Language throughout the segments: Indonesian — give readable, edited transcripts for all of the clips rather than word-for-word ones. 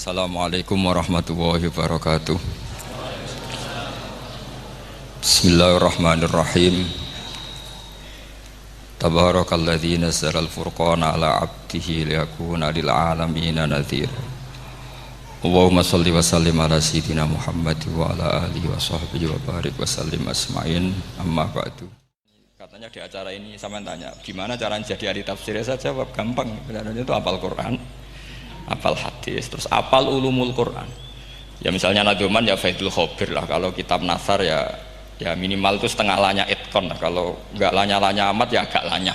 Assalamualaikum warahmatullahi wabarakatuh. Bismillahirrahmanirrahim. Tabarakalladzi nazzala al-furqana ala 'abdihi liyakuna lil 'alamina nadhira. Allahumma shalli wa sallim ala sayyidina Muhammad wa ala alihi wa sahbihi wa barik wa sallim asma'in. Amma ba'du. Katanya di acara ini saya tanya, gimana cara jadi ahli tafsir? Saya jawab gampang, sebenarnya itu hafal Quran, hafal hadis, terus hafal ulumul Quran. Ya misalnya Nadoman ya Faidul Khobir lah, kalau kitab Nasar ya minimal itu setengah lanya itkon lah, kalau nggak lanya-lanya amat ya agak lanya.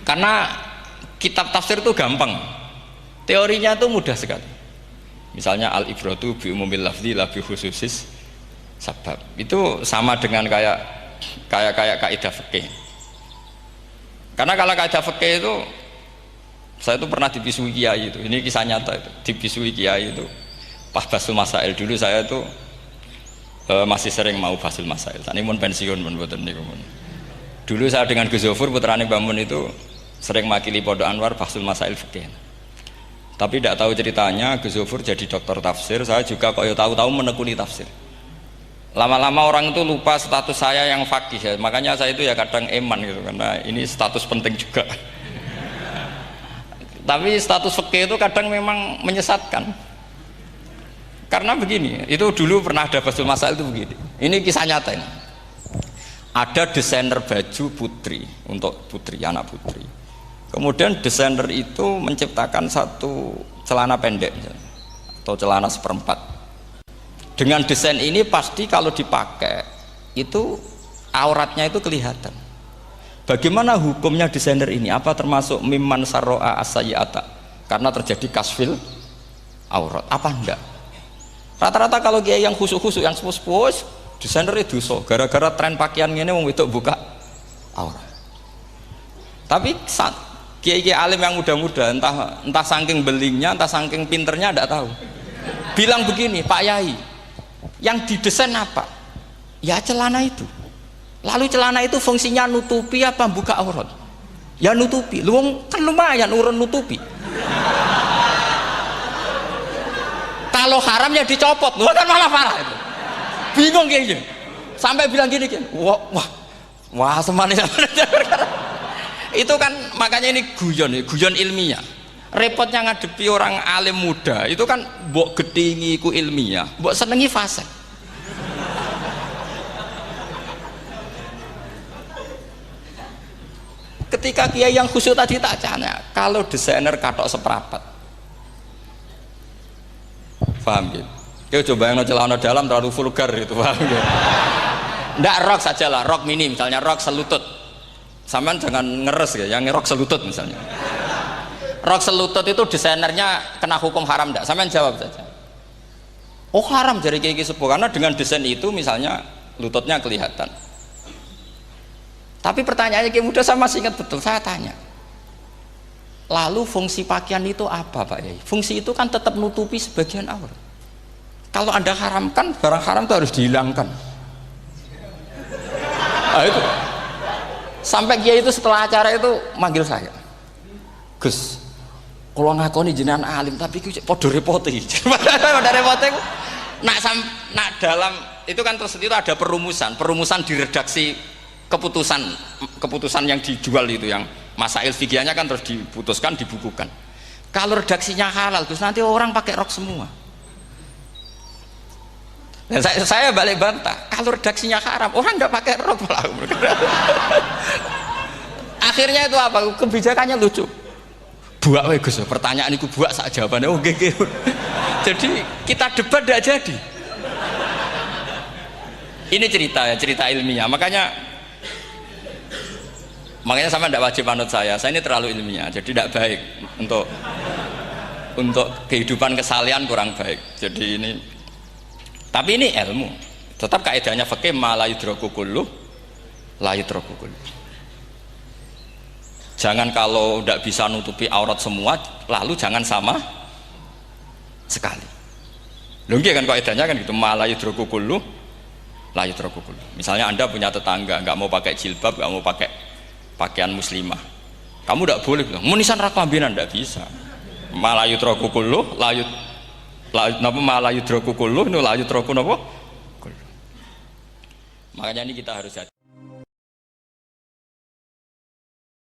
Karena kitab tafsir itu gampang, teorinya itu mudah sekali. Misalnya al-ibratu bi umumil lafzi la bi khususis sabab, itu sama dengan kayak kaidah fikih. Karena kalau kaidah fikih itu, saya itu pernah dibisui kiai itu, ini kisah nyata itu, dibisui kiai itu pas basul masail. Dulu saya itu masih sering mau basul masail, ini pun pensiun pun buatan niku. Dulu saya dengan Gus Zofur putrane Mbah Mun itu sering makili Pondok Anwar basul masail fikih. Tapi tidak tahu ceritanya Gus Zofur jadi dokter tafsir, saya juga kok ya tahu-tahu menekuni tafsir. Lama-lama orang itu lupa status saya yang fakih ya. Makanya saya itu ya kadang eman gitu, karena ini status penting juga. Tapi status fikih itu kadang memang menyesatkan. Karena begini, itu dulu pernah ada basul masail itu begini. Ini kisah nyata ini. Ada desainer baju putri, untuk putri, anak putri. Kemudian desainer itu menciptakan satu celana pendek atau celana seperempat. Dengan desain ini pasti kalau dipakai itu auratnya itu kelihatan. Bagaimana hukumnya desainer ini? Apa termasuk mimman sarro'a as-sayyi'ata? Karena terjadi kasfil aurat. Apa enggak? Rata-rata kalau kiai yang khusyuk-khusyuk, yang sepuh-sepuh, desainer itu dosa. Gara-gara tren pakaian ini wong wedok buka aurat. Tapi kiai-kiai alim yang muda-muda, entah saking belingnya, entah saking pinternya, enggak tahu. Bilang begini, Pak Yai, yang didesain apa? Ya celana itu. Lalu celana itu fungsinya nutupi apa buka aurat? Ya nutupi. Lu kan lumayan urun nutupi. Kalau haram ya dicopot. Lu kan malah parah itu. Bingung kayaknya. Sampai bilang gini kan. Wah semane. Itu kan makanya ini guyon ilmiah. Repotnya ngadepi orang alim muda itu kan mbok gedhingi ku ilmiah, mbok senengi fase. Ketika kiai yang khusyuk tadi tak tanya, kalau desainer katok seperapat, paham gitu? Kau coba yang celana dalam terlalu vulgar itu, paham gitu? Ndak, rok saja lah, rok mini misalnya, rok selutut. Sampean jangan ngeres ya, yang rok selutut misalnya. Rok selutut itu desainernya kena hukum haram enggak? Sampean jawab saja. Oh haram dari kiai sepuh, karena dengan desain itu misalnya lututnya kelihatan. Tapi pertanyaannya kiai muda saya masih ingat betul, saya tanya. Lalu fungsi pakaian itu apa Pak Yai? Fungsi itu kan tetap nutupi sebagian aurat. Kalau Anda haramkan, barang haram itu harus dihilangkan. Nah, itu. Sampai kiai itu setelah acara itu manggil saya. Gus, kalau ngakoni jenengan alim tapi podo repote. Podo repote nak dalam itu kan terus itu ada perumusan di redaksi keputusan yang dijual itu, yang masail fikihnya kan terus diputuskan, dibukukan. Kalau redaksinya halal Gus, nanti orang pakai rok semua. Dan saya balik bantah, kalau redaksinya haram orang nggak pakai rok malah. Akhirnya itu apa? Kebijakannya lucu. Buak we Gus, pertanyaan itu buak sak jawabannya oke. Jadi kita debat tidak jadi. Ini cerita ilmiah. Makanya sama tidak wajib manut saya ini terlalu ilmiah, jadi tidak baik untuk kehidupan kesalian, kurang baik. Jadi ini, tapi ini ilmu. Tetap kaidahnya fikih ma la yudraku kullu la yudraku kullu. Jangan kalau tidak bisa nutupi aurat semua, lalu jangan sama sekali. Loh kan kaidahnya kan gitu, ma la yudraku kullu la yudraku kullu. Misalnya Anda punya tetangga nggak mau pakai jilbab, nggak mau pakai pakaian muslimah, kamu tidak boleh bilang munisan raklambinan, tidak bisa. Malayu troku kulluh, napa malayu troku kulluh, nu layu troku napa? Kulluh. Makanya ini kita harus hati.